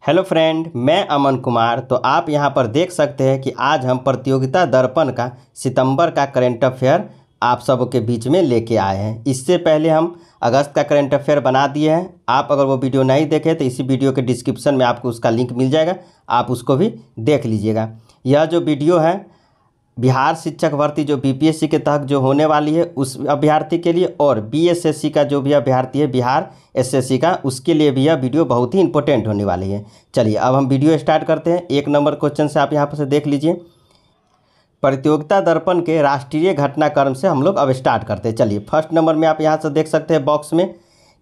Hello friend, मैं अमन कुमार। तो आप यहां पर देख सकते हैं कि आज हम प्रतियोगिता दर्पण का सितंबर का करंट अफेयर आप सबों के बीच में लेके आए हैं। इससे पहले हम अगस्त का करंट अफेयर बना दिए हैं। आप अगर वो वीडियो नहीं देखे तो इसी वीडियो के डिस्क्रिप्शन में आपको उसका लिंक मिल जाएगा, आप उसको भी देख लीजिएगा। यह जो वीडियो है बिहार शिक्षक भर्ती जो बीपीएससी के तहत जो होने वाली है उस अभ्यर्थी के लिए, और बीएसएससी का जो भी अभ्यर्थी है बिहार एसएससी का, उसके लिए भी यह वीडियो बहुत ही इंपॉर्टेंट होने वाली है। चलिए अब हम वीडियो स्टार्ट करते हैं। 1 नंबर क्वेश्चन से आप यहाँ पर से देख लीजिए। प्रतियोगिता दर्पण के राष्ट्रीय घटनाक्रम से हम लोग अब स्टार्ट करते हैं। चलिए फर्स्ट नंबर में आप यहाँ से देख सकते हैं बॉक्स में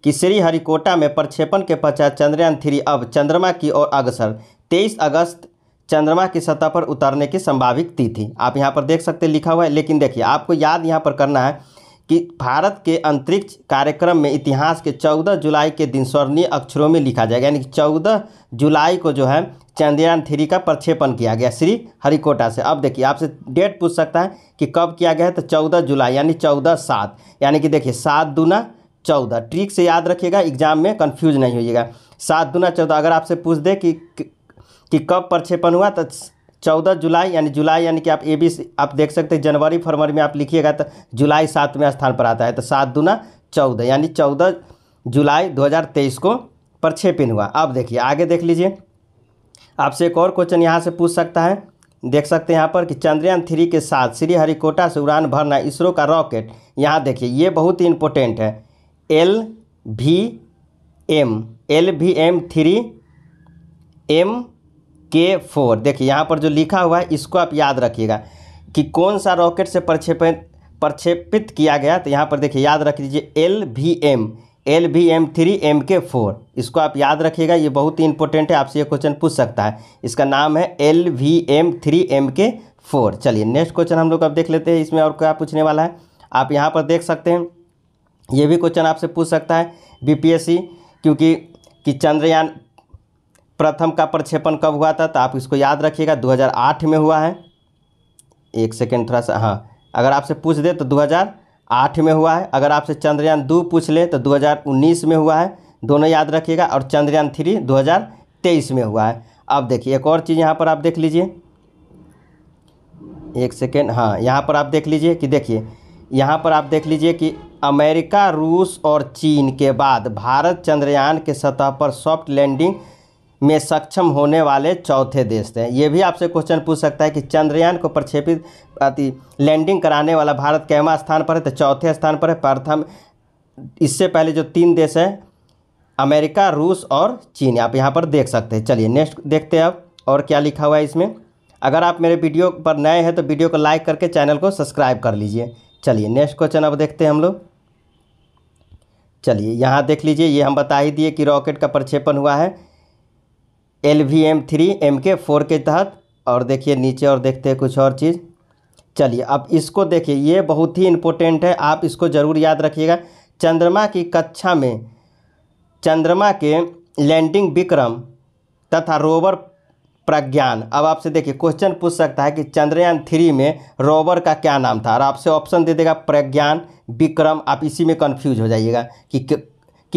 कि श्रीहरिकोटा में प्रक्षेपण के पश्चात चंद्रयान 3 अब चंद्रमा की ओर अग्रसर। 23 अगस्त चंद्रमा की सतह पर उतरने की संभावित तिथि आप यहाँ पर देख सकते हैं लिखा हुआ है। लेकिन देखिए आपको याद यहाँ पर करना है कि भारत के अंतरिक्ष कार्यक्रम में इतिहास के 14 जुलाई के दिन स्वर्णीय अक्षरों में लिखा जाएगा, यानी कि 14 जुलाई को जो है चंद्रयान 3 का प्रक्षेपण किया गया श्रीहरिकोटा से। अब देखिए आपसे डेट पूछ सकता है कि कब किया गया है, तो 14 जुलाई यानी 14/7, यानी कि देखिए 7 दूना 14। ट्रिक से याद रखिएगा, एग्जाम में कन्फ्यूज नहीं होइएगा। 7 दूना 14। अगर आपसे पूछ दे कि कब प्रक्षेपण हुआ तो 14 जुलाई, यानी कि आप आप देख सकते हैं जनवरी फरवरी में आप लिखिएगा तो जुलाई 7वें स्थान पर आता है। तो 7 दूना 14 यानी 14 जुलाई 2023 को प्रक्षेपण हुआ। अब देखिए आगे देख लीजिए, आपसे एक और क्वेश्चन यहाँ से पूछ सकता है। देख सकते हैं यहाँ पर कि चंद्रयान 3 के साथ श्रीहरिकोटा से उड़ान भरना इसरो का रॉकेट, यहाँ देखिए ये बहुत ही इंपॉर्टेंट है, LVM-3 देखिए यहाँ पर जो लिखा हुआ है इसको आप याद रखिएगा कि कौन सा रॉकेट से प्रक्षेपित किया गया। तो यहाँ पर देखिए याद रख लीजिए LVM-3 MK4, इसको आप याद रखिएगा, ये बहुत ही इंपॉर्टेंट है, आपसे ये क्वेश्चन पूछ सकता है। इसका नाम है LVM-3 MK4। चलिए नेक्स्ट क्वेश्चन हम लोग अब देख लेते हैं, इसमें और क्या पूछने वाला है। आप यहाँ पर देख सकते हैं ये भी क्वेश्चन आपसे पूछ सकता है बीपीएससी, क्योंकि चंद्रयान प्रथम का प्रक्षेपण कब हुआ था, तो आप इसको याद रखिएगा 2008 में हुआ है। एक सेकेंड थोड़ा सा, हाँ, अगर आपसे पूछ दे तो 2008 में हुआ है। अगर आपसे चंद्रयान 2 पूछ ले तो 2019 में हुआ है, दोनों याद रखिएगा। और चंद्रयान 3 2023 में हुआ है। अब देखिए एक और चीज़ यहाँ पर आप देख लीजिए, एक सेकेंड, हाँ, यहाँ पर आप देख लीजिए कि देखिए यहाँ पर आप देख लीजिए कि अमेरिका, रूस और चीन के बाद भारत चंद्रयान के सतह पर सॉफ्ट लैंडिंग में सक्षम होने वाले चौथे देश थे। ये भी आपसे क्वेश्चन पूछ सकता है कि चंद्रयान को प्रक्षेपित लैंडिंग कराने वाला भारत कैवां स्थान पर है, तो चौथे स्थान पर है। प्रथम, इससे पहले जो 3 देश हैं अमेरिका, रूस और चीन, आप यहाँ पर देख सकते हैं। चलिए नेक्स्ट देखते हैं अब और क्या लिखा हुआ है इसमें। अगर आप मेरे वीडियो पर नए हैं तो वीडियो को लाइक करके चैनल को सब्सक्राइब कर लीजिए। चलिए नेक्स्ट क्वेश्चन अब देखते हैं हम लोग। चलिए यहाँ देख लीजिए, ये हम बता ही दिए कि रॉकेट का प्रक्षेपण हुआ है LVM-3 MK4 के तहत। और देखिए नीचे और देखते हैं कुछ और चीज़। चलिए अब इसको देखिए, ये बहुत ही इम्पोर्टेंट है, आप इसको ज़रूर याद रखिएगा। चंद्रमा की कक्षा में चंद्रमा के लैंडिंग विक्रम तथा रोवर प्रज्ञान। अब आपसे देखिए क्वेश्चन पूछ सकता है कि चंद्रयान 3 में रोवर का क्या नाम था, और आपसे ऑप्शन दे देगा प्रज्ञान, विक्रम। आप इसी में कंफ्यूज हो जाइएगा कि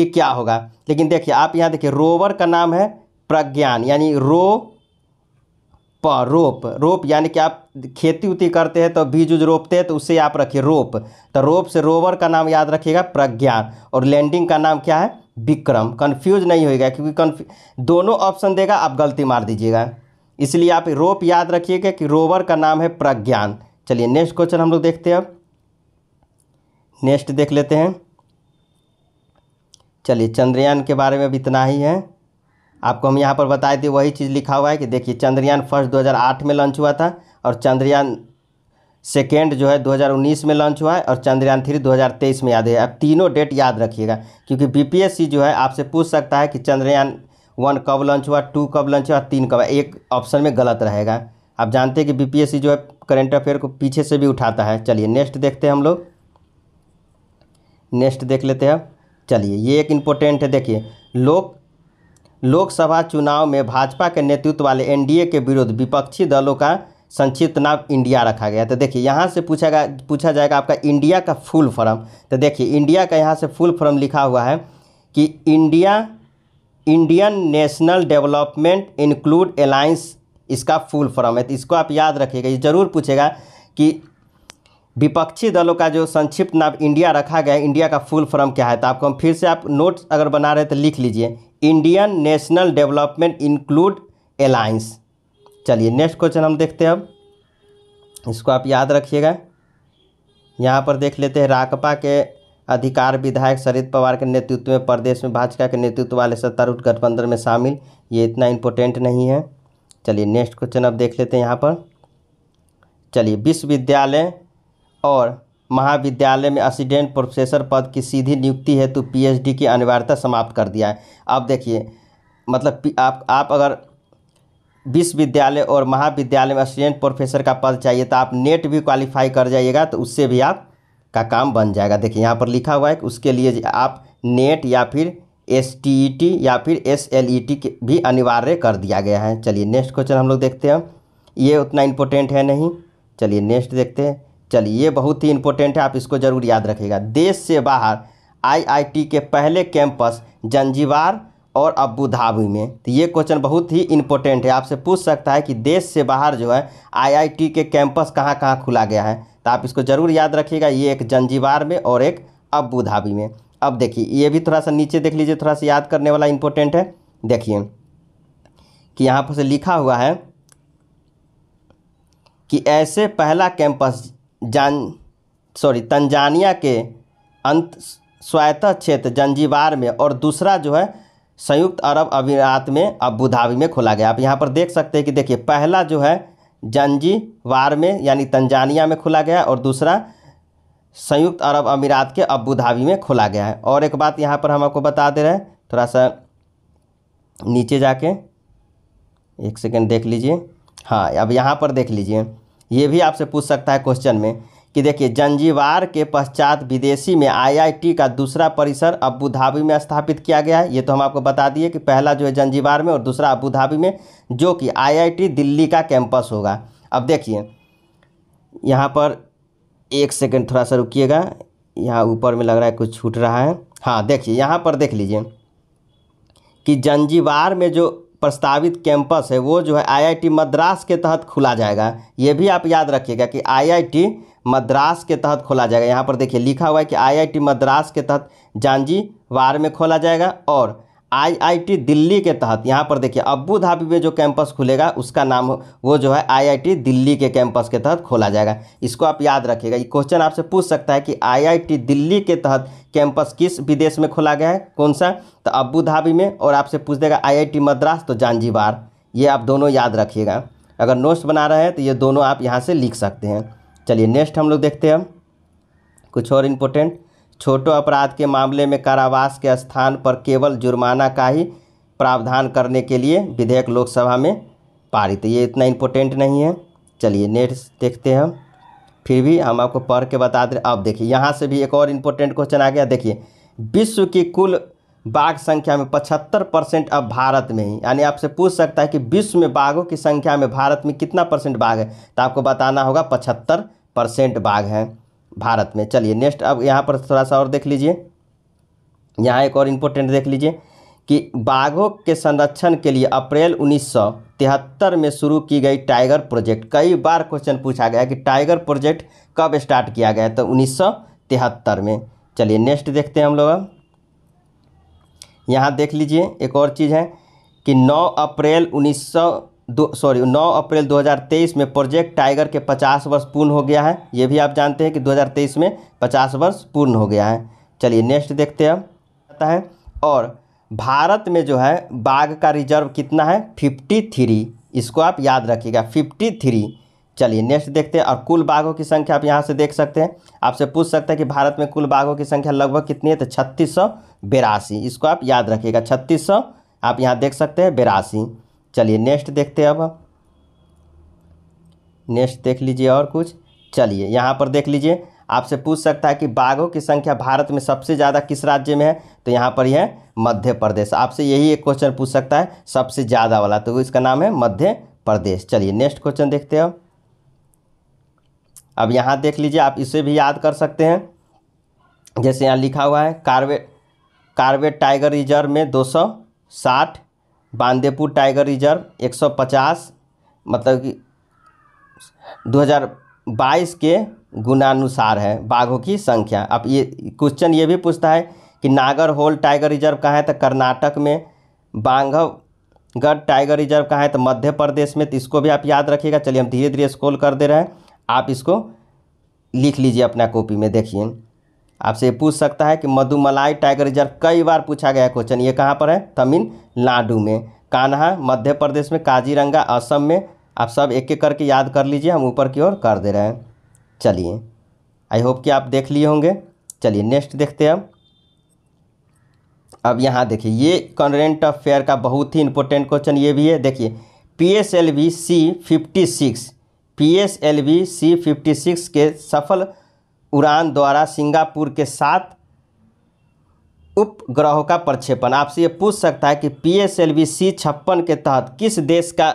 क्या होगा। लेकिन देखिए आप यहाँ देखिए रोवर का नाम है प्रज्ञान, यानी रोप, यानी कि आप खेती उती करते हैं तो बीज उज रोपते हैं तो उससे आप रखिए रोप। तो रोप से रोवर का नाम याद रखिएगा प्रज्ञान, और लैंडिंग का नाम क्या है विक्रम। कंफ्यूज नहीं होएगा, क्योंकि दोनों ऑप्शन देगा, आप गलती मार दीजिएगा, इसलिए आप रोप याद रखिएगा कि रोवर का नाम है प्रज्ञान। चलिए नेक्स्ट क्वेश्चन हम लोग देखते हैं। अब नेक्स्ट देख लेते हैं। चलिए चंद्रयान के बारे में अब इतना ही है, आपको हम यहाँ पर बताए थे वही चीज़ लिखा हुआ है कि देखिए चंद्रयान फर्स्ट 2008 में लॉन्च हुआ था, और चंद्रयान सेकेंड जो है 2019 में लॉन्च हुआ है, और चंद्रयान 3 2023 में याद है। आप तीनों डेट याद रखिएगा, क्योंकि बीपीएससी जो है आपसे पूछ सकता है कि चंद्रयान 1 कब लॉन्च हुआ, 2 कब लॉन्च हुआ, 3 कब। एक ऑप्शन में गलत रहेगा। आप जानते हैं कि बीपीएससी जो है करंट अफेयर को पीछे से भी उठाता है। चलिए नेक्स्ट देखते हैं हम लोग, नेक्स्ट देख लेते हैं। चलिए ये एक इम्पोर्टेंट है, देखिए लोकसभा चुनाव में भाजपा के नेतृत्व वाले एनडीए के विरुद्ध विपक्षी दलों का संक्षिप्त नाम इंडिया रखा गया। तो देखिए यहाँ से पूछा जाएगा आपका इंडिया का फुल फॉर्म। तो देखिए इंडिया का यहाँ से फुल फॉर्म लिखा हुआ है कि India Indian national development include alliance इसका फुल फॉर्म है। तो इसको आप याद रखिएगा, ये जरूर पूछेगा कि विपक्षी दलों का जो संक्षिप्त नाम इंडिया रखा गया है, इंडिया का फुल फॉर्म क्या है। तो आपको हम फिर से, आप नोट्स अगर बना रहे हैं तो लिख लीजिए, Indian national development include alliance. चलिए नेक्स्ट क्वेश्चन हम देखते हैं। अब इसको आप याद रखिएगा। यहाँ पर देख लेते हैं, राकपा के अधिकार विधायक शरद पवार के नेतृत्व में प्रदेश में भाजपा के नेतृत्व वाले सत्तारूढ़ गठबंधन में शामिल। ये इतना इम्पोर्टेंट नहीं है। चलिए नेक्स्ट क्वेश्चन अब देख लेते हैं यहाँ पर। चलिए, विश्वविद्यालय और महाविद्यालय में असिस्टेंट प्रोफेसर पद की सीधी नियुक्ति हेतु पीएचडी की अनिवार्यता समाप्त कर दिया है। अब देखिए, मतलब आप अगर विश्वविद्यालय और महाविद्यालय में असिस्टेंट प्रोफेसर का पद चाहिए तो आप नेट भी क्वालिफाई कर जाइएगा, तो उससे भी आपका काम बन जाएगा। देखिए यहाँ पर लिखा हुआ है कि उसके लिए आप नेट या फिर STET या फिर SLET भी अनिवार्य कर दिया गया है। चलिए नेक्स्ट क्वेश्चन हम लोग देखते हैं। ये उतना इम्पोर्टेंट है नहीं। चलिए नेक्स्ट देखते हैं। चलिए, ये बहुत ही इम्पोर्टेंट है, आप इसको ज़रूर याद रखिएगा। देश से बाहर IIT के पहले कैंपस जंजीबार और अबू धाबी में। तो ये क्वेश्चन बहुत ही इम्पोर्टेंट है, आपसे पूछ सकता है कि देश से बाहर जो है IIT के कैंपस कहाँ कहाँ खुला गया है। तो आप इसको ज़रूर याद रखिएगा, ये एक जंजीबार में और एक अबू धाबी में। अब देखिए, ये भी थोड़ा सा नीचे देख लीजिए, थोड़ा सा याद करने वाला इम्पोर्टेंट है। देखिए कि यहाँ पर से लिखा हुआ है कि ऐसे पहला कैंपस तंजानिया के अंत स्वायत्त क्षेत्र जंजीबार में और दूसरा जो है संयुक्त अरब अमीरात में अबू धाबी में खोला गया। आप यहाँ पर देख सकते हैं कि देखिए, पहला जो है जंजीबार में यानी तंजानिया में खोला गया और दूसरा संयुक्त अरब अमीरात के अबू धाबी में खोला गया है। और एक बात यहाँ पर हम आपको बता दे रहे हैं, थोड़ा सा नीचे जाके एक सेकंड देख लीजिए। हाँ, अब यहाँ पर देख लीजिए, ये भी आपसे पूछ सकता है क्वेश्चन में कि देखिए, जंजीबार के पश्चात विदेशी में IIT का दूसरा परिसर अबू धाबी में स्थापित किया गया है। ये तो हम आपको बता दिए कि पहला जो है जंजीबार में और दूसरा अबू धाबी में, जो कि IIT दिल्ली का कैंपस होगा। अब देखिए यहाँ पर एक सेकंड थोड़ा सा रुकिएगा, यहाँ ऊपर में लग रहा है कुछ छूट रहा है। हाँ देखिए, यहाँ पर देख लीजिए कि जंजीबार में जो प्रस्तावित कैंपस है वो जो है IIT मद्रास के तहत खुला जाएगा। ये भी आप याद रखिएगा कि IIT मद्रास के तहत खोला जाएगा। यहाँ पर देखिए लिखा हुआ है कि IIT मद्रास के तहत जंजीबार में खोला जाएगा और IIT दिल्ली के तहत, यहाँ पर देखिए अबू धाबी में जो कैंपस खुलेगा उसका नाम वो जो है IIT दिल्ली के कैंपस के तहत खोला जाएगा। इसको आप याद रखिएगा। ये क्वेश्चन आपसे पूछ सकता है कि IIT दिल्ली के तहत कैंपस किस विदेश में खोला गया है, कौन सा, तो अबू धाबी में, और आपसे पूछ देगा IIT मद्रास तो जंजीबार। ये आप दोनों याद रखिएगा। अगर नोट्स बना रहे हैं तो ये दोनों आप यहाँ से लिख सकते हैं। चलिए नेक्स्ट हम लोग देखते हैं कुछ और इम्पोर्टेंट। छोटे अपराध के मामले में कारावास के स्थान पर केवल जुर्माना का ही प्रावधान करने के लिए विधेयक लोकसभा में पारित। ये इतना इम्पोर्टेंट नहीं है। चलिए नेक्स्ट देखते हैं। फिर भी हम आपको पढ़ के बता दें। अब देखिए, यहाँ से भी एक और इम्पोर्टेंट क्वेश्चन आ गया। देखिए, विश्व की कुल बाघ संख्या में 75% अब भारत में ही, यानी आपसे पूछ सकता है कि विश्व में बाघों की संख्या में भारत में कितना % बाघ है, तो आपको बताना होगा 75% बाघ है भारत में। चलिए नेक्स्ट, अब यहाँ पर थोड़ा सा और देख लीजिए। यहाँ एक और इम्पोर्टेंट देख लीजिए कि बाघों के संरक्षण के लिए अप्रैल 1973 में शुरू की गई टाइगर प्रोजेक्ट। कई बार क्वेश्चन पूछा गया कि टाइगर प्रोजेक्ट कब स्टार्ट किया गया, तो 1973 में। चलिए नेक्स्ट देखते हैं हम लोग। अब यहाँ देख लीजिए, एक और चीज़ है कि 9 अप्रैल 2023 में प्रोजेक्ट टाइगर के 50 वर्ष पूर्ण हो गया है। ये भी आप जानते हैं कि 2023 में 50 वर्ष पूर्ण हो गया है। चलिए नेक्स्ट देखते हैं आता है। और भारत में जो है बाघ का रिजर्व कितना है, 53। इसको आप याद रखिएगा, 53। चलिए नेक्स्ट देखते हैं। और कुल बाघों की संख्या आप यहाँ से देख सकते हैं। आपसे पूछ सकते हैं कि भारत में कुल बाघों की संख्या लगभग कितनी है, तो 3682। इसको आप याद रखिएगा, 3600 आप यहाँ देख सकते हैं, 82। चलिए नेक्स्ट देखते हैं। अब नेक्स्ट देख लीजिए और कुछ। चलिए यहाँ पर देख लीजिए, आपसे पूछ सकता है कि बाघों की संख्या भारत में सबसे ज़्यादा किस राज्य में है, तो यहाँ पर यह है मध्य प्रदेश। आपसे यही एक क्वेश्चन पूछ सकता है सबसे ज़्यादा वाला, तो इसका नाम है मध्य प्रदेश। चलिए नेक्स्ट क्वेश्चन देखते हैं। अब यहाँ देख लीजिए, आप इसे भी याद कर सकते हैं। जैसे यहाँ लिखा हुआ है कार्बेट टाइगर रिजर्व में 60, बांदीपुर टाइगर रिजर्व 150, मतलब कि 2022 के गुणानुसार है बाघों की संख्या। अब ये क्वेश्चन ये भी पूछता है कि नागरहोल टाइगर रिजर्व कहाँ है, तो कर्नाटक में। बांधवगढ़ टाइगर रिजर्व कहाँ है, तो मध्य प्रदेश में। तो इसको भी आप याद रखिएगा। चलिए हम धीरे धीरे स्क्रॉल कर दे रहे हैं, आप इसको लिख लीजिए अपना कॉपी में। देखिए आपसे पूछ सकता है कि मधुमलाई टाइगर रिजर्व, कई बार पूछा गया क्वेश्चन, ये कहाँ पर है, तमिलनाडु में। कान्हा मध्य प्रदेश में। काजीरंगा असम में। आप सब एक एक करके याद कर लीजिए, हम ऊपर की ओर कर दे रहे हैं। चलिए आई होप कि आप देख लिए होंगे। चलिए नेक्स्ट देखते हैं। अब यहाँ देखिए ये करेंट अफेयर का बहुत ही इंपॉर्टेंट क्वेश्चन ये भी है। देखिए PSLV C-56 PSLV C-56 के सफल उड़ान द्वारा सिंगापुर के 7 उपग्रहों का प्रक्षेपण। आपसे ये पूछ सकता है कि PSLV C-56 के तहत किस देश का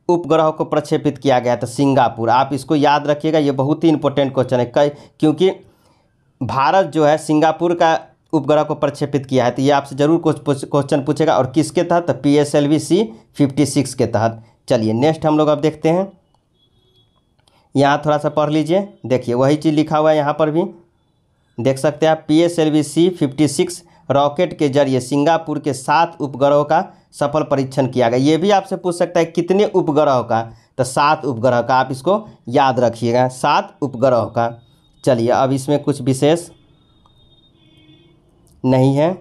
उपग्रह को प्रक्षेपित किया गया था, सिंगापुर। आप इसको याद रखिएगा, ये बहुत ही इंपॉर्टेंट क्वेश्चन है। क्योंकि भारत जो है सिंगापुर का उपग्रह को प्रक्षेपित किया है, तो ये आपसे जरूर कुछ क्वेश्चन पूछेगा। और किसके तहत, तो PSLV C-56 के तहत। चलिए नेक्स्ट हम लोग अब देखते हैं। यहाँ थोड़ा सा पढ़ लीजिए। देखिए वही चीज़ लिखा हुआ है, यहाँ पर भी देख सकते हैं आप। PSLV C-56 रॉकेट के जरिए सिंगापुर के 7 उपग्रहों का सफल परीक्षण किया गया। ये भी आपसे पूछ सकता है कितने उपग्रहों का, तो 7 उपग्रह का। आप इसको याद रखिएगा, 7 उपग्रहों का। चलिए अब इसमें कुछ विशेष नहीं है।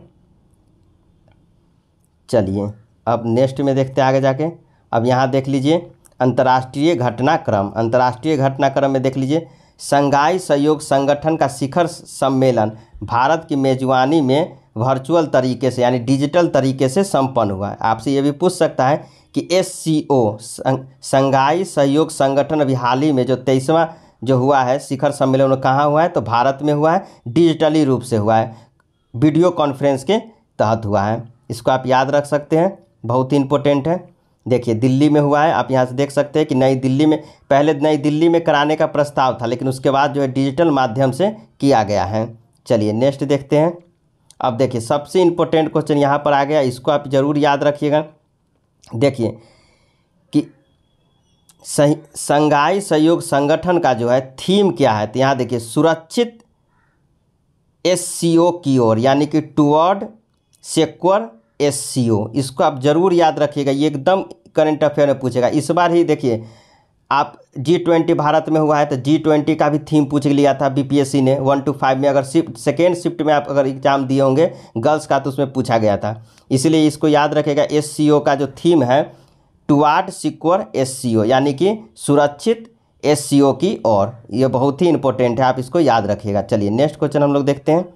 चलिए अब नेक्स्ट में देखते हैं आगे जाके। अब यहाँ देख लीजिए अंतर्राष्ट्रीय घटनाक्रम। अंतर्राष्ट्रीय घटनाक्रम में देख लीजिए शंघाई सहयोग संगठन का शिखर सम्मेलन भारत की मेजबानी में वर्चुअल तरीके से यानी डिजिटल तरीके से संपन्न हुआ है। आपसे ये भी पूछ सकता है कि SCO शंघाई सहयोग संगठन अभी हाल ही में जो 23वां जो हुआ है शिखर सम्मेलन, वो कहाँ हुआ है, तो भारत में हुआ है। डिजिटली रूप से हुआ है, वीडियो कॉन्फ्रेंस के तहत हुआ है। इसको आप याद रख सकते हैं, बहुत ही इंपॉर्टेंट है। देखिए दिल्ली में हुआ है। आप यहाँ से देख सकते हैं कि नई दिल्ली में, पहले नई दिल्ली में कराने का प्रस्ताव था, लेकिन उसके बाद जो है डिजिटल माध्यम से किया गया है। चलिए नेक्स्ट देखते हैं। अब देखिए सबसे इम्पोर्टेंट क्वेश्चन यहाँ पर आ गया, इसको आप ज़रूर याद रखिएगा। देखिए कि शंघाई सहयोग संगठन का जो है थीम क्या है, तो यहाँ देखिए सुरक्षित SCO की ओर, यानी कि टुवर्ड सिक्योर SCO। इसको आप ज़रूर याद रखिएगा, ये एकदम करंट अफेयर में पूछेगा। इस बार ही देखिए आप G20 भारत में हुआ है, तो G20 का भी थीम पूछ लिया था BPSC ने 1 to 5 में। अगर सेकेंड शिफ्ट में आप अगर एग्जाम दिए होंगे गर्ल्स का, तो उसमें पूछा गया था। इसलिए इसको याद रखेगा, SCO का जो थीम है टुवर्ड सिक्योर SCO, यानी कि सुरक्षित SCO की ओर। ये बहुत ही इंपॉर्टेंट है, आप इसको याद रखिएगा। चलिए नेक्स्ट क्वेश्चन हम लोग देखते हैं।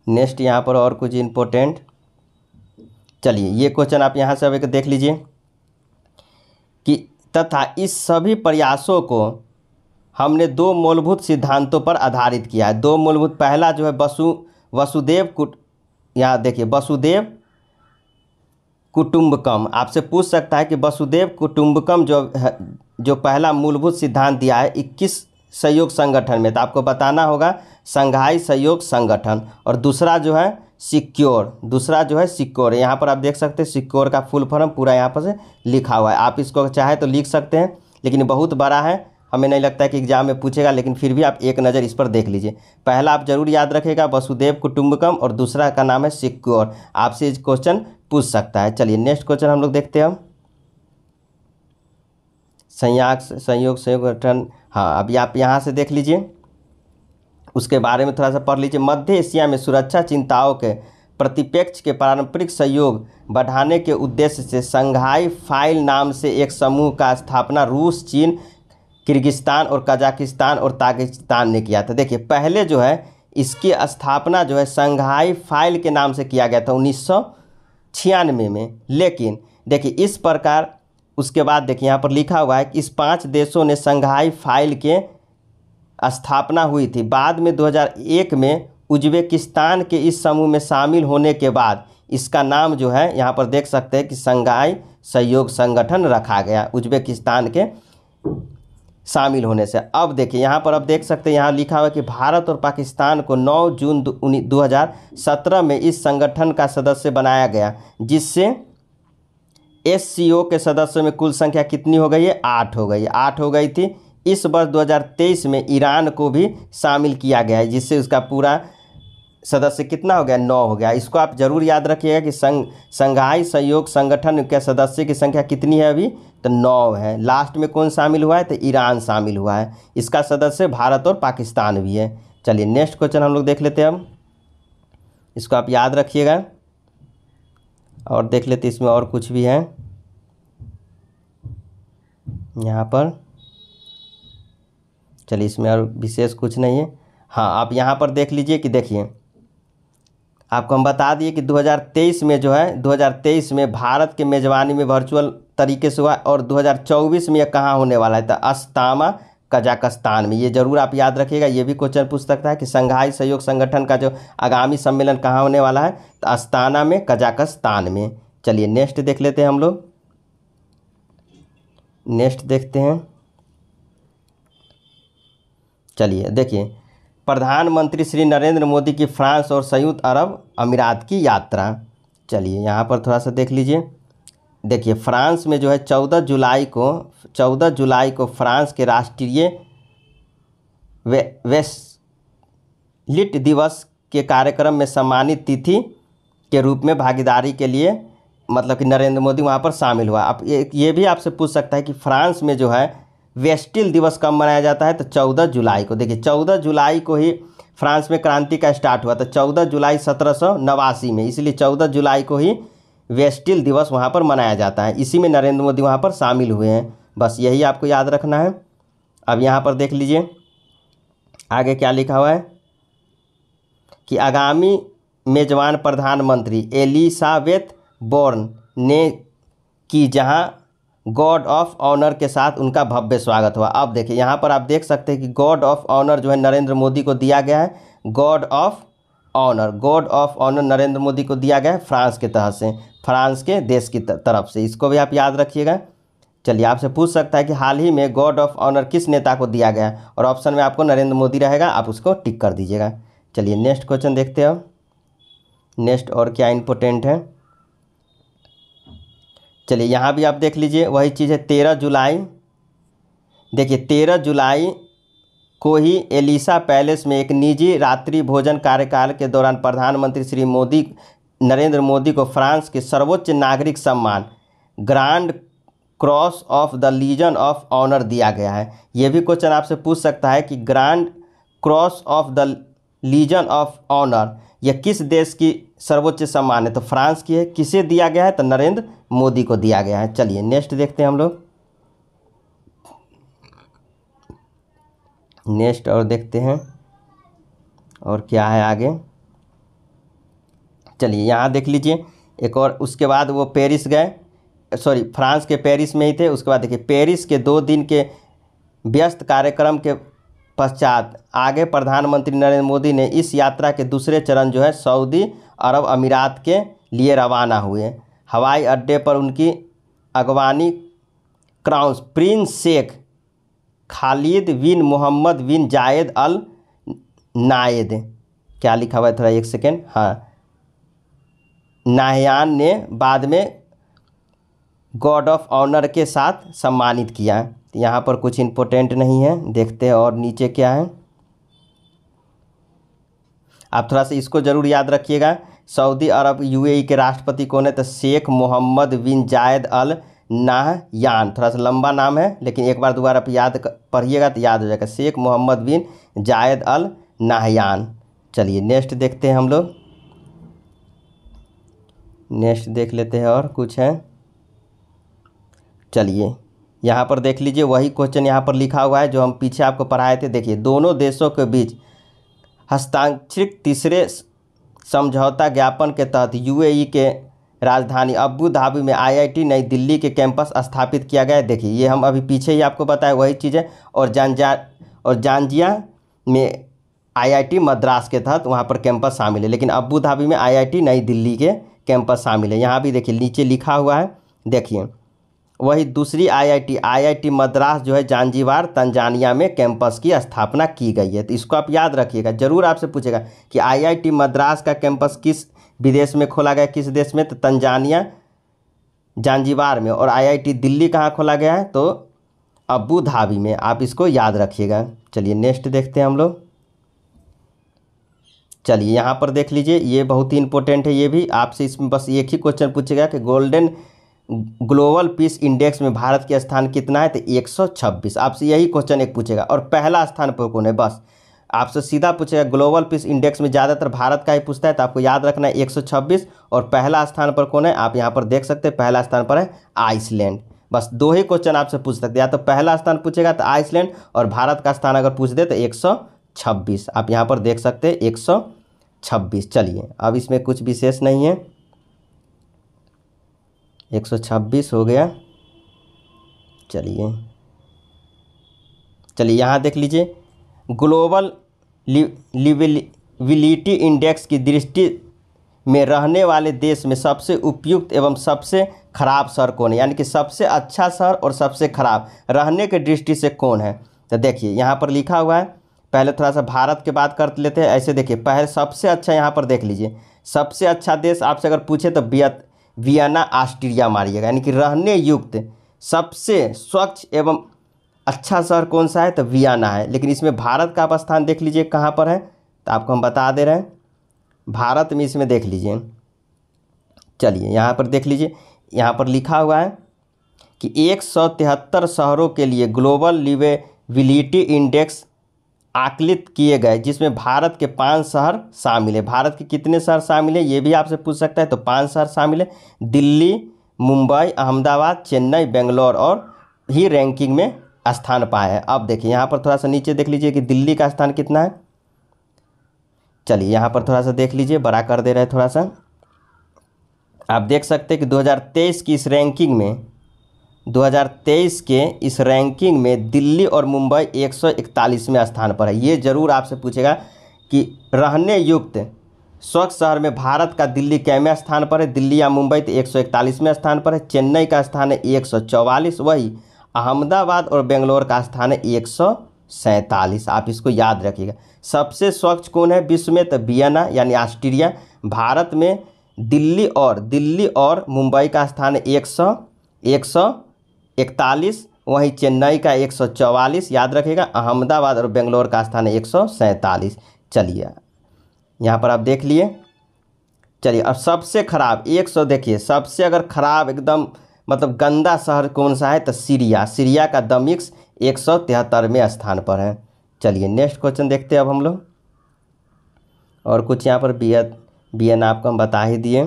नेक्स्ट यहाँ पर और कुछ इम्पोर्टेंट, चलिए ये क्वेश्चन आप यहाँ से अब एक देख लीजिए कि तथा इस सभी प्रयासों को हमने 2 मूलभूत सिद्धांतों पर आधारित किया है। 2 मूलभूत, पहला जो है वसुदेव यहाँ देखिए वसुदेव कुटुंबकम। आपसे पूछ सकता है कि वसुदेव कुटुंबकम जो पहला मूलभूत सिद्धांत दिया है 21 सहयोग संगठन में, तो आपको बताना होगा शंघाई सहयोग संगठन। और दूसरा जो है सिक्योर, यहाँ पर आप देख सकते हैं सिक्योर का फुल फॉर्म पूरा यहाँ पर से लिखा हुआ है। आप इसको चाहे तो लिख सकते हैं, लेकिन बहुत बड़ा है, हमें नहीं लगता है कि एग्जाम में पूछेगा, लेकिन फिर भी आप एक नज़र इस पर देख लीजिए। पहला आप जरूर याद रखेगा वसुदेव कुटुंबकम, और दूसरा का नाम है सिक्योर। आपसे क्वेश्चन पूछ सकता है। चलिए नेक्स्ट क्वेश्चन हम लोग देखते हैं। सहयोग संगठन, हाँ अभी आप यहाँ से देख लीजिए, उसके बारे में थोड़ा सा पढ़ लीजिए। मध्य एशिया में सुरक्षा चिंताओं के प्रतिपेक्ष के पारंपरिक सहयोग बढ़ाने के उद्देश्य से शंघाई फाइल नाम से एक समूह का स्थापना रूस, चीन, किर्गिस्तान और कजाकिस्तान और ताजिकिस्तान ने किया था। देखिए पहले जो है इसकी स्थापना जो है शंघाई फाइल के नाम से किया गया था 1996 में, लेकिन देखिए इस प्रकार उसके बाद देखिए यहाँ पर लिखा हुआ है कि इस 5 देशों ने शंघाई फाइल के स्थापना हुई थी। बाद में 2001 में उज्बेकिस्तान के इस समूह में शामिल होने के बाद इसका नाम जो है यहाँ पर देख सकते हैं कि शंघाई सहयोग संगठन रखा गया। उज्बेकिस्तान के शामिल होने से। अब देखिए यहाँ पर, अब देख सकते हैं यहाँ लिखा हुआ है कि भारत और पाकिस्तान को 9 जून 2017 में इस संगठन का सदस्य बनाया गया, जिससे SCO के सदस्यों में कुल संख्या कितनी हो गई है? 8 हो गई। 8 हो गई थी। इस वर्ष 2023 में ईरान को भी शामिल किया गया है, जिससे उसका पूरा सदस्य कितना हो गया? 9 हो गया। इसको आप जरूर याद रखिएगा कि संघाई सहयोग संगठन के सदस्य की संख्या कितनी है अभी? तो 9 है। लास्ट में कौन शामिल हुआ है? तो ईरान शामिल हुआ है। इसका सदस्य भारत और पाकिस्तान भी है। चलिए नेक्स्ट क्वेश्चन हम लोग देख लेते हैं। अब इसको आप याद रखिएगा और देख लेते इसमें और कुछ भी है यहाँ पर। चलिए इसमें और विशेष कुछ नहीं है। हाँ, आप यहाँ पर देख लीजिए कि देखिए आपको हम बता दिए कि 2023 में जो है 2023 में भारत के मेज़बानी में वर्चुअल तरीके से हुआ, और 2024 में यह कहाँ होने वाला है? तो अस्ताना कजाकिस्तान में। ये जरूर आप याद रखिएगा। ये भी क्वेश्चन पूछ सकता है कि संघाई सहयोग संगठन का जो आगामी सम्मेलन कहाँ होने वाला है? तो अस्ताना में, कजाकिस्तान में। चलिए नेक्स्ट देख लेते हैं हम लोग। नेक्स्ट देखते हैं। चलिए देखिए, प्रधानमंत्री श्री नरेंद्र मोदी की फ्रांस और संयुक्त अरब अमीरात की यात्रा। चलिए यहाँ पर थोड़ा सा देख लीजिए। देखिए फ्रांस में जो है 14 जुलाई को फ्रांस के राष्ट्रीय वेस्लिट दिवस के कार्यक्रम में सम्मानित तिथि के रूप में भागीदारी के लिए मतलब कि नरेंद्र मोदी वहाँ पर शामिल हुआ। अब ये भी आपसे पूछ सकता है कि फ्रांस में जो है वेस्टिल दिवस कब मनाया जाता है? तो 14 जुलाई को। देखिए 14 जुलाई को ही फ्रांस में क्रांति का स्टार्ट हुआ था, 14 जुलाई 1789 में, इसलिए 14 जुलाई को ही वेस्टिल दिवस वहाँ पर मनाया जाता है। इसी में नरेंद्र मोदी वहाँ पर शामिल हुए हैं। बस यही आपको याद रखना है। अब यहाँ पर देख लीजिए आगे क्या लिखा हुआ है कि आगामी मेजबान प्रधानमंत्री एलिजाबेथ बोर्न ने की, जहाँ गॉर्ड ऑफ ऑनर के साथ उनका भव्य स्वागत हुआ। अब देखिए यहाँ पर आप देख सकते हैं कि गॉर्ड ऑफ ऑनर जो है नरेंद्र मोदी को दिया गया है। Guard of honour Narendra Modi को दिया गया है फ्रांस के तहत से, फ्रांस के देश की तरफ से। इसको भी आप याद रखिएगा। चलिए आपसे पूछ सकता है कि हाल ही में गॉर्ड ऑफ ऑनर किस नेता को दिया गया है, और ऑप्शन में आपको नरेंद्र मोदी रहेगा, आप उसको टिक कर दीजिएगा। चलिए नेक्स्ट क्वेश्चन देखते हैं। नेक्स्ट और क्या इम्पोर्टेंट है? चलिए यहाँ भी आप देख लीजिए वही चीज़ है। 13 जुलाई, देखिए 13 जुलाई को ही एलिसा पैलेस में एक निजी रात्रि भोजन कार्यकाल के दौरान प्रधानमंत्री श्री नरेंद्र मोदी को फ्रांस के सर्वोच्च नागरिक सम्मान Grand Cross of the Legion of Honour दिया गया है। ये भी क्वेश्चन आपसे पूछ सकता है कि Grand Cross of the Legion of Honour यह किस देश की सर्वोच्च सम्मान है? तो फ्रांस की है। किसे दिया गया है? तो नरेंद्र मोदी को दिया गया है। चलिए नेक्स्ट देखते हैं हम लोग। नेक्स्ट और देखते हैं और क्या है आगे। चलिए यहाँ देख लीजिए एक और, उसके बाद वो पेरिस गए, सॉरी फ्रांस के पेरिस में ही थे। उसके बाद देखिए पेरिस के 2 दिन के व्यस्त कार्यक्रम के पश्चात आगे प्रधानमंत्री नरेंद्र मोदी ने इस यात्रा के दूसरे चरण जो है सऊदी अरब अमीरात के लिए रवाना हुए। हवाई अड्डे पर उनकी अगवानी क्राउन प्रिंस शेख खालिद बिन मोहम्मद बिन जायद अल नायद, क्या लिखा हुआ है थोड़ा एक सेकेंड, हाँ, नाहयान ने बाद में गॉर्ड ऑफ ऑनर के साथ सम्मानित किया। यहाँ पर कुछ इम्पोर्टेंट नहीं है, देखते हैं और नीचे क्या है। आप थोड़ा सा इसको ज़रूर याद रखिएगा। सऊदी अरब यूएई के राष्ट्रपति कौन है? तो शेख मोहम्मद बिन जायद अल नाहयान। थोड़ा सा लंबा नाम है, लेकिन एक बार दोबारा आप याद पढ़िएगा तो याद हो जाएगा। शेख मोहम्मद बिन जायद अल नाहयान। चलिए नेक्स्ट देखते हैं हम लोग। नेक्स्ट देख लेते हैं और कुछ है। चलिए यहाँ पर देख लीजिए वही क्वेश्चन यहाँ पर लिखा हुआ है जो हम पीछे आपको पढ़ाए थे। देखिए दोनों देशों के बीच हस्ताक्षरित तीसरे समझौता ज्ञापन के तहत यूएई के राजधानी अबू धाबी में आईआईटी नई दिल्ली के कैंपस स्थापित किया गया है। देखिए ये हम अभी पीछे ही आपको बताया वही चीज़ है। और जांजिया में आईआईटी मद्रास के तहत वहाँ पर कैंपस शामिल है, लेकिन अबू धाबी में आईआईटी नई दिल्ली के कैंपस शामिल है। यहाँ भी देखिए नीचे लिखा हुआ है, देखिए वही दूसरी आईआईटी मद्रास जो है जांजीबार तंजानिया में कैंपस की स्थापना की गई है। तो इसको आप याद रखिएगा, जरूर आपसे पूछेगा कि आईआईटी मद्रास का कैंपस किस विदेश में खोला गया, किस देश में, तो तंजानिया जांजीबार में। और आईआईटी दिल्ली कहाँ खोला गया है, तो अबू धाबी में। आप इसको याद रखिएगा। चलिए नेक्स्ट देखते हैं हम लोग। चलिए यहाँ पर देख लीजिए, ये बहुत ही इंपॉर्टेंट है, ये भी आपसे इसमें बस एक ही क्वेश्चन पूछेगा कि गोल्डन ग्लोबल पीस इंडेक्स में भारत के स्थान कितना है, तो 126। आपसे यही क्वेश्चन एक पूछेगा। और पहला स्थान पर कौन है, बस आपसे सीधा पूछेगा। ग्लोबल पीस इंडेक्स में ज़्यादातर भारत का ही पूछता है, तो आपको याद रखना है 126। और पहला स्थान पर कौन है, आप यहाँ पर देख सकते हैं, पहला स्थान पर है आइसलैंड। बस दो ही क्वेश्चन आपसे पूछ सकते हैं, या तो पहला स्थान पूछेगा तो आइसलैंड, और भारत का स्थान अगर पूछ दे तो 126। आप यहाँ पर देख सकते हैं 126। चलिए अब इसमें कुछ विशेष नहीं है, 126 हो गया। चलिए यहाँ देख लीजिए, ग्लोबल लिविलिटी इंडेक्स की दृष्टि में रहने वाले देश में सबसे उपयुक्त एवं सबसे खराब शहर कौन है, यानी कि सबसे अच्छा शहर और सबसे खराब रहने की दृष्टि से कौन है। तो देखिए यहाँ पर लिखा हुआ है, पहले थोड़ा सा भारत की बात कर लेते हैं। ऐसे देखिए, पहले सबसे अच्छा यहाँ पर देख लीजिए, सबसे अच्छा देश आपसे अगर पूछे तो वियना ऑस्ट्रिया मारिएगा, यानी कि रहने युक्त सबसे स्वच्छ एवं अच्छा शहर कौन सा है, तो वियना है। लेकिन इसमें भारत का आप स्थान देख लीजिए कहाँ पर है, तो आपको हम बता दे रहे हैं, भारत में इसमें देख लीजिए। चलिए यहाँ पर देख लीजिए, यहाँ पर लिखा हुआ है कि 173 शहरों के लिए ग्लोबल लिवेबिलिटी इंडेक्स आकलित किए गए, जिसमें भारत के 5 शहर शामिल है। भारत के कितने शहर शामिल है, ये भी आपसे पूछ सकता है, तो 5 शहर शामिल है। दिल्ली, मुंबई, अहमदाबाद, चेन्नई, बेंगलोर, और ही रैंकिंग में स्थान पाए हैं। अब देखिए यहाँ पर थोड़ा सा नीचे देख लीजिए कि दिल्ली का स्थान कितना है। चलिए यहाँ पर थोड़ा सा देख लीजिए, बड़ा कर दे रहे हैं थोड़ा सा। आप देख सकते हैं कि 2023 की इस रैंकिंग में, 2023 के इस रैंकिंग में दिल्ली और मुंबई 141वें स्थान पर है। ये जरूर आपसे पूछेगा कि रहने युक्त स्वच्छ शहर में भारत का दिल्ली कैवें स्थान पर है, दिल्ली या मुंबई तो 141वें स्थान पर है। चेन्नई का स्थान है 144, वही अहमदाबाद और बेंगलोर का स्थान है 147। आप इसको याद रखिएगा। सबसे स्वच्छ कौन है विश्व में, तो वियना यानी ऑस्ट्रिया। भारत में दिल्ली और मुंबई का स्थान है 141, वहीं चेन्नई का 144 याद रखिएगा। अहमदाबाद और बेंगलोर का स्थान है 147। चलिए यहाँ पर आप देख लिए। चलिए अब सबसे खराब 100 देखिए, सबसे अगर खराब एकदम मतलब गंदा शहर कौन सा है, तो सीरिया का दमिश्क 173वें स्थान पर है। चलिए नेक्स्ट क्वेश्चन देखते हैं अब हम लोग। और कुछ यहाँ पर वियना आपको हम बता ही दिए।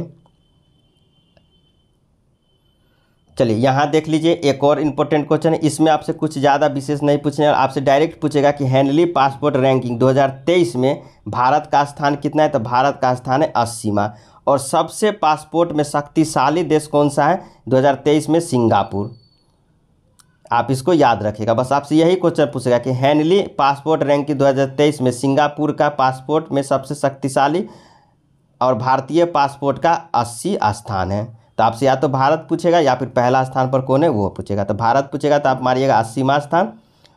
चलिए यहाँ देख लीजिए, एक और इम्पोर्टेंट क्वेश्चन है। इसमें आपसे कुछ ज़्यादा विशेष नहीं पूछने, आपसे डायरेक्ट पूछेगा कि हेनली पासपोर्ट रैंकिंग 2023 में भारत का स्थान कितना है, तो भारत का स्थान है 80वां। और सबसे पासपोर्ट में शक्तिशाली देश कौन सा है 2023 में, सिंगापुर। आप इसको याद रखिएगा, बस आपसे यही क्वेश्चन पूछेगा कि हेनली पासपोर्ट रैंकिंग 2023 में सिंगापुर का पासपोर्ट में सबसे शक्तिशाली और भारतीय पासपोर्ट का 80 स्थान है। तो आपसे या तो भारत पूछेगा या फिर पहला स्थान पर कौन है वो पूछेगा। तो भारत पूछेगा तो आप मारिएगा 80वां स्थान,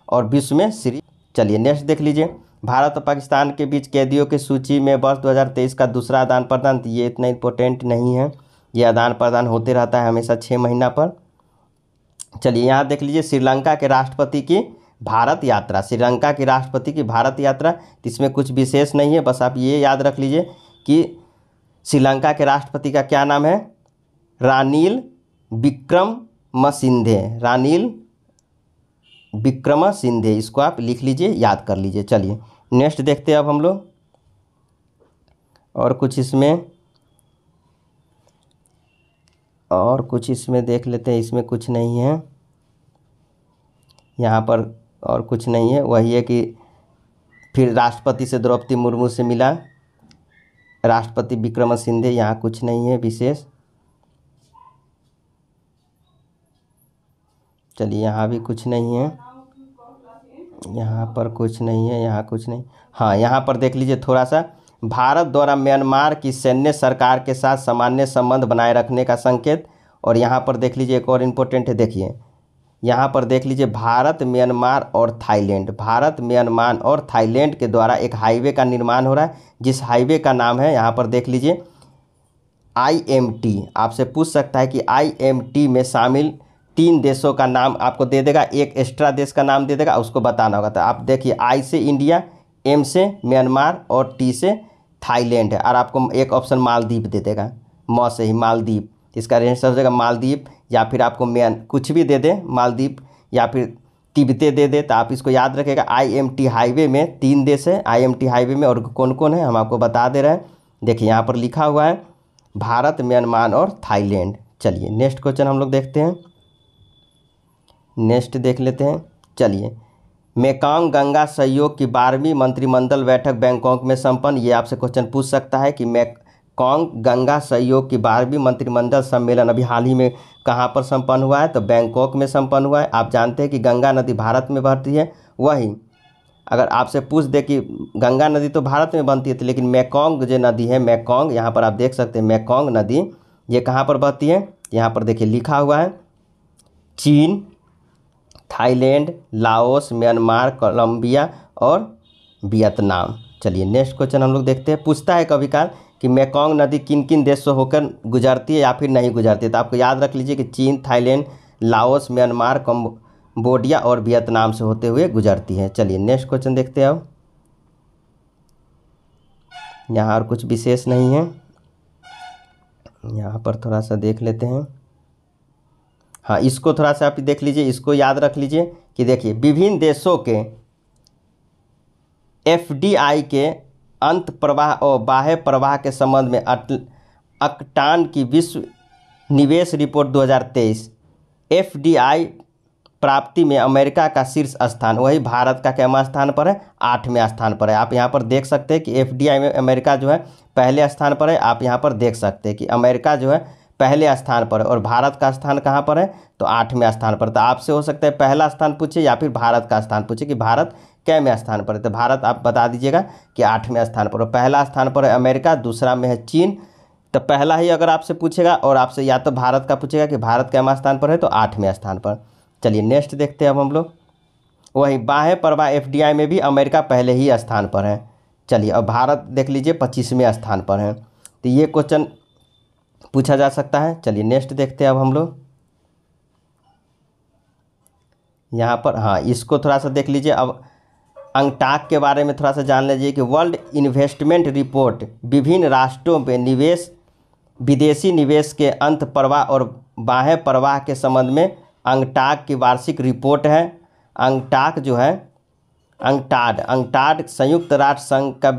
और विश्व में श्री। चलिए नेक्स्ट देख लीजिए, भारत और पाकिस्तान के बीच कैदियों की सूची में वर्ष 2023 का दूसरा आदान प्रदान। तो ये इतना इम्पोर्टेंट नहीं है, ये आदान प्रदान होते रहता है हमेशा 6 महीना पर। चलिए यहाँ देख लीजिए, श्रीलंका के राष्ट्रपति की भारत यात्रा, श्रीलंका की राष्ट्रपति की भारत यात्रा। इसमें कुछ विशेष नहीं है, बस आप ये याद रख लीजिए कि श्रीलंका के राष्ट्रपति का क्या नाम है, रानिल विक्रमसिंघे, रानिल विक्रमसिंघे। इसको आप लिख लीजिए, याद कर लीजिए। चलिए नेक्स्ट देखते हैं अब हम लोग। और कुछ इसमें देख लेते हैं, इसमें कुछ नहीं है यहाँ पर, और कुछ नहीं है। वही है कि फिर राष्ट्रपति से द्रौपदी मुर्मू से मिला राष्ट्रपति विक्रमसिंघे, यहाँ कुछ नहीं है विशेष। चलिए यहाँ भी कुछ नहीं है, यहाँ पर कुछ नहीं है, यहाँ कुछ नहीं। हाँ यहाँ पर देख लीजिए थोड़ा सा, भारत द्वारा म्यांमार की सैन्य सरकार के साथ सामान्य संबंध बनाए रखने का संकेत, और यहाँ पर देख लीजिए एक और इम्पोर्टेंट है, देखिए यहाँ पर देख लीजिए भारत, म्यांमार और थाईलैंड, भारत, म्यांमार और थाईलैंड के द्वारा एक हाईवे का निर्माण हो रहा है, जिस हाईवे का नाम है यहाँ पर देख लीजिए IMT। आपसे पूछ सकता है कि IMT में शामिल 3 देशों का नाम आपको दे देगा, एक एक्स्ट्रा देश का नाम दे देगा, उसको बताना होगा। तो आप देखिए I से इंडिया, M से म्यांमार और T से थाईलैंड है, और आपको एक ऑप्शन मालदीव दे देगा, म से ही मालदीव। इसका आंसर हो जाएगा मालदीव, या फिर आपको कुछ भी दे दे, मालदीव या फिर तिब्बते दे दे। तो आप इसको याद रखेगा, IMT हाईवे में 3 देश है, IMT हाईवे में, और कौन कौन है हम आपको बता दे रहे हैं। देखिए यहाँ पर लिखा हुआ है भारत, म्यांमार और थाईलैंड। चलिए नेक्स्ट क्वेश्चन हम लोग देखते हैं, नेक्स्ट देख लेते हैं। चलिए, मेकांग गंगा सहयोग की 12वीं मंत्रिमंडल बैठक बैंकॉक में संपन्न। ये आपसे क्वेश्चन पूछ सकता है कि मेकांग गंगा सहयोग की 12वीं मंत्रिमंडल सम्मेलन अभी हाल ही में कहाँ पर संपन्न हुआ है, तो बैंकॉक में संपन्न हुआ है। आप जानते हैं कि गंगा नदी भारत में बहती है, वही अगर आपसे पूछ दे कि गंगा नदी तो भारत में बनती है, लेकिन मेकांग जो नदी है, मेकांग, यहाँ पर आप देख सकते हैं मेकांग नदी ये कहाँ पर बहती है, यहाँ पर देखिए लिखा हुआ है चीन, थाईलैंड, लाओस, म्यांमार, कोलंबिया और वियतनाम। चलिए नेक्स्ट क्वेश्चन हम लोग देखते हैं। पूछता है कभी काल कि मेकांग नदी किन किन देशों से होकर गुजरती है या फिर नहीं गुजरती है, तो आपको याद रख लीजिए कि चीन, थाईलैंड, लाओस, म्यांमार, कंबोडिया और वियतनाम से होते हुए गुजरती है। चलिए नेक्स्ट क्वेश्चन देखते हैं। अब यहाँ और कुछ विशेष नहीं है, यहाँ पर थोड़ा सा देख लेते हैं। हाँ, इसको थोड़ा सा आप देख लीजिए, इसको याद रख लीजिए कि देखिए विभिन्न देशों के FDI के अंत प्रवाह और बाह्य प्रवाह के संबंध में अकटान की विश्व निवेश रिपोर्ट 2023, FDI प्राप्ति में अमेरिका का शीर्ष स्थान, वही भारत का कैमा स्थान पर है, 8वें स्थान पर है। आप यहाँ पर देख सकते हैं कि FDI में अमेरिका जो है पहले स्थान पर है। आप यहाँ पर देख सकते हैं कि अमेरिका जो है पहले स्थान पर है और भारत का स्थान कहाँ पर है, तो 8वें स्थान पर। तो आपसे हो सकता है पहला स्थान पूछे या फिर भारत का स्थान पूछे कि भारत कैवें स्थान पर है, तो भारत आप बता दीजिएगा कि 8वें स्थान पर। और पहला स्थान पर है अमेरिका, दूसरा में है चीन। तो पहला ही अगर आपसे पूछेगा और आपसे या तो भारत का पूछेगा कि भारत कैमा स्थान पर है, तो 8वें स्थान पर। चलिए नेक्स्ट देखते हैं अब हम लोग। वही बाह्य प्रवाह FDI में भी अमेरिका पहले ही स्थान पर है। चलिए अब भारत देख लीजिए 25वें स्थान पर है। तो ये क्वेश्चन पूछा जा सकता है। चलिए नेक्स्ट देखते हैं अब हम लोग। यहाँ पर हाँ, इसको थोड़ा सा देख लीजिए। अब अंगटाक के बारे में थोड़ा सा जान लीजिए कि वर्ल्ड इन्वेस्टमेंट रिपोर्ट विभिन्न राष्ट्रों में निवेश, विदेशी निवेश के अंत प्रवाह और बाह्य प्रवाह के संबंध में अंगटाक की वार्षिक रिपोर्ट है। अंगटाक जो है अंगटाड संयुक्त राष्ट्र संघ का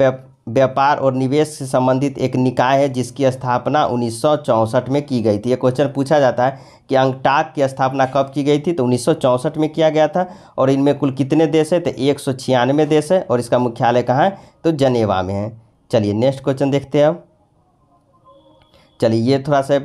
व्यापार और निवेश से संबंधित एक निकाय है, जिसकी स्थापना 1964 में की गई थी। ये क्वेश्चन पूछा जाता है कि अंगटाक की स्थापना कब की गई थी, तो 1964 में किया गया था। और इनमें कुल कितने देश है, तो 196 देश है। और इसका मुख्यालय कहाँ है, तो जनेवा में है। चलिए नेक्स्ट क्वेश्चन देखते हैं अब। चलिए ये थोड़ा सा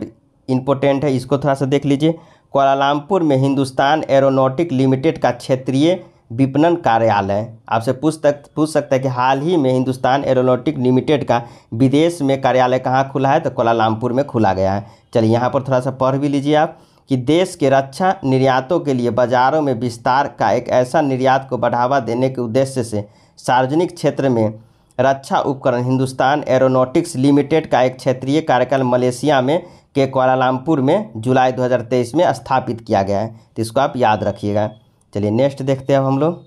इम्पोर्टेंट है, इसको थोड़ा सा देख लीजिए। कुआलालंपुर में हिंदुस्तान एरोनॉटिक लिमिटेड का क्षेत्रीय विपणन कार्यालय। आपसे पूछ सकता है कि हाल ही में हिंदुस्तान एरोनॉटिक लिमिटेड का विदेश में कार्यालय कहाँ खुला है, तो कुआलालंपुर में खुला गया है। चलिए यहाँ पर थोड़ा सा पढ़ भी लीजिए आप कि देश के रक्षा निर्यातों के लिए बाजारों में विस्तार का एक ऐसा निर्यात को बढ़ावा देने के उद्देश्य से सार्वजनिक क्षेत्र में रक्षा उपकरण हिंदुस्तान एरोनॉटिक्स लिमिटेड का एक क्षेत्रीय कार्यालय मलेशिया में के कुआलालंपुर में जुलाई 2023 में स्थापित किया गया है। तो इसको आप याद रखिएगा। चलिए नेक्स्ट देखते हैं अब हम लोग।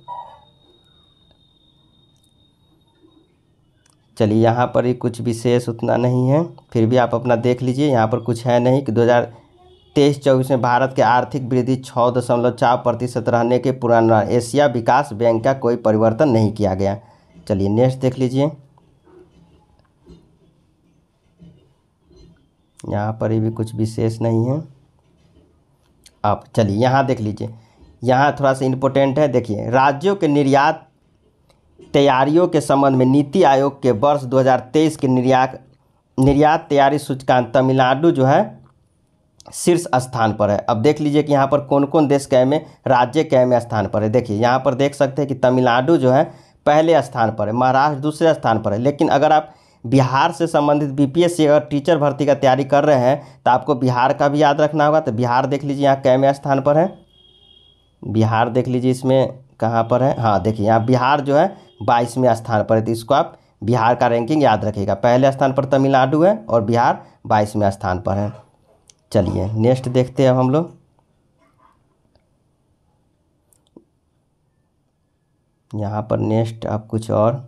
चलिए यहाँ पर ही कुछ विशेष उतना नहीं है, फिर भी आप अपना देख लीजिए। यहाँ पर कुछ है नहीं कि 2023-24 में भारत के आर्थिक वृद्धि 6.4% रहने के पुराना एशिया विकास बैंक का कोई परिवर्तन नहीं किया गया। चलिए नेक्स्ट देख लीजिए। यहाँ पर भी कुछ विशेष नहीं है। आप चलिए यहाँ देख लीजिए, यहाँ थोड़ा सा इम्पोर्टेंट है। देखिए राज्यों के निर्यात तैयारियों के संबंध में नीति आयोग के वर्ष 2023 के निर्यात तैयारी सूचकांक तमिलनाडु जो है शीर्ष स्थान पर है। अब देख लीजिए कि यहाँ पर कौन कौन देश कैमें राज्य कैमें स्थान पर है। देखिए यहाँ पर देख सकते हैं कि तमिलनाडु जो है पहले स्थान पर है, महाराष्ट्र दूसरे स्थान पर है। लेकिन अगर आप बिहार से संबंधित बीपीएससी अगर टीचर भर्ती का तैयारी कर रहे हैं तो आपको बिहार का भी याद रखना होगा। तो बिहार देख लीजिए यहाँ कैवें स्थान पर है, बिहार देख लीजिए इसमें कहाँ पर है, हाँ देखिए यहाँ बिहार जो है 22वें स्थान पर है। तो इसको आप बिहार का रैंकिंग याद रखिएगा, पहले स्थान पर तमिलनाडु है और बिहार 22वें स्थान पर है। चलिए नेक्स्ट देखते हैं अब हम लोग। यहाँ पर नेक्स्ट आप कुछ और,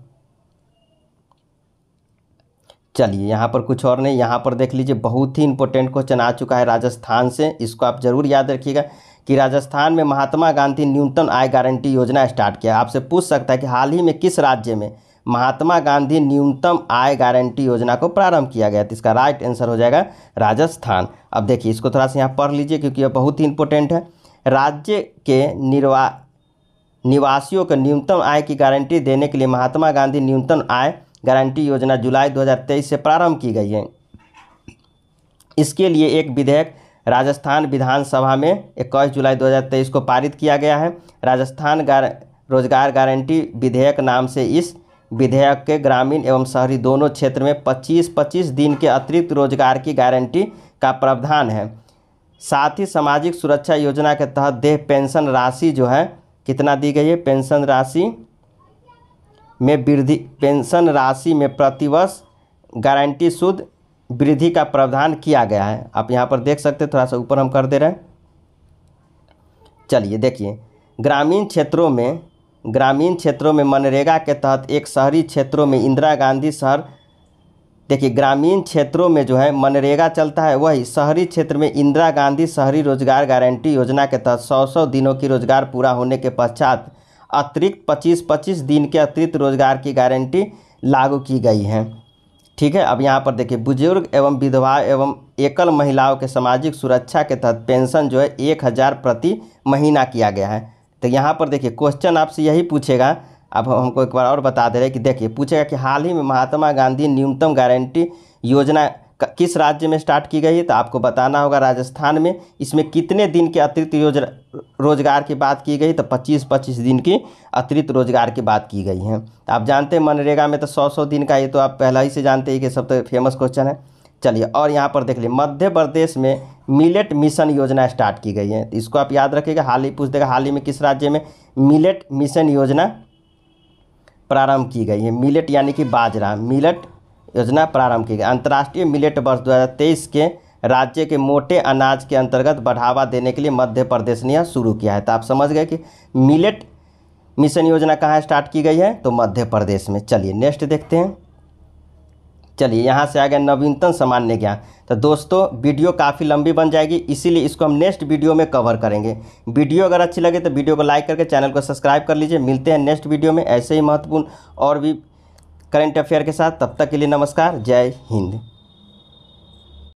चलिए यहाँ पर कुछ और नहीं, यहाँ पर देख लीजिए बहुत ही इंपॉर्टेंट क्वेश्चन आ चुका है राजस्थान से। इसको आप ज़रूर याद रखिएगा कि राजस्थान में महात्मा गांधी न्यूनतम आय गारंटी योजना स्टार्ट किया। आपसे पूछ सकता है कि हाल ही में किस राज्य में महात्मा गांधी न्यूनतम आय गारंटी योजना को प्रारंभ किया गया। तो इसका राइट आंसर हो जाएगा राजस्थान। अब देखिए इसको थोड़ा सा यहाँ पढ़ लीजिए क्योंकि यह बहुत ही इंपॉर्टेंट है। राज्य के निवासियों को न्यूनतम आय की गारंटी देने के लिए महात्मा गांधी न्यूनतम आय गारंटी योजना जुलाई 2023 से प्रारंभ की गई है। इसके लिए एक विधेयक राजस्थान विधानसभा में 21 जुलाई 2023 को पारित किया गया है। राजस्थान रोजगार गारंटी विधेयक नाम से इस विधेयक के ग्रामीण एवं शहरी दोनों क्षेत्र में 25-25 दिन के अतिरिक्त रोजगार की गारंटी का प्रावधान है। साथ ही सामाजिक सुरक्षा योजना के तहत देय पेंशन राशि जो है कितना दी गई है, पेंशन राशि में प्रतिवर्ष गारंटी शुद्ध वृद्धि का प्रावधान किया गया है। आप यहाँ पर देख सकते हैं, थोड़ा सा ऊपर हम कर दे रहे हैं। चलिए देखिए ग्रामीण क्षेत्रों में मनरेगा के तहत एक शहरी क्षेत्रों में इंदिरा गांधी शहर, देखिए ग्रामीण क्षेत्रों में जो है मनरेगा चलता है, वही शहरी क्षेत्र में इंदिरा गांधी शहरी रोजगार गारंटी योजना के तहत 100 दिनों की रोजगार पूरा होने के पश्चात अतिरिक्त 25-25 दिन के अतिरिक्त रोजगार की गारंटी लागू की गई है। ठीक है, अब यहाँ पर देखिए बुजुर्ग एवं विधवा एवं एकल महिलाओं के सामाजिक सुरक्षा के तहत पेंशन जो है 1000 प्रति महीना किया गया है। तो यहाँ पर देखिए क्वेश्चन आपसे यही पूछेगा, अब हमको एक बार और बता दे रहे हैं कि देखिए पूछेगा कि हाल ही में महात्मा गांधी न्यूनतम गारंटी योजना किस राज्य में स्टार्ट की गई है। तो आपको बताना होगा राजस्थान में। इसमें कितने दिन के अतिरिक्त रोजगार की बात की गई, तो 25-25 दिन की अतिरिक्त रोजगार की बात की गई है। आप जानते हैं मनरेगा में तो 100 दिन का, ये तो आप पहला ही से जानते हैं कि सब तो फेमस क्वेश्चन है। चलिए और यहाँ पर देख लीजिए मध्य प्रदेश में मिलेट मिशन योजना स्टार्ट की गई है। तो इसको आप याद रखिएगा, हाल ही पूछ देगा हाल ही में किस राज्य में मिलेट मिशन योजना प्रारंभ की गई है। मिलेट यानी कि बाजरा, मिलेट योजना प्रारंभ की गई। अंतर्राष्ट्रीय मिलेट वर्ष 2023 के राज्य के मोटे अनाज के अंतर्गत बढ़ावा देने के लिए मध्य प्रदेश ने यह शुरू किया है। तो आप समझ गए कि मिलेट मिशन योजना कहाँ स्टार्ट की गई है, तो मध्य प्रदेश में। चलिए नेक्स्ट देखते हैं। चलिए यहाँ से आ गया नवीनतम सामान्य ज्ञान। तो दोस्तों वीडियो काफ़ी लंबी बन जाएगी, इसीलिए इसको हम नेक्स्ट वीडियो में कवर करेंगे। वीडियो अगर अच्छी लगे तो वीडियो को लाइक करके चैनल को सब्सक्राइब कर लीजिए। मिलते हैं नेक्स्ट वीडियो में ऐसे ही महत्वपूर्ण और भी करंट अफेयर के साथ। तब तक के लिए नमस्कार, जय हिंद।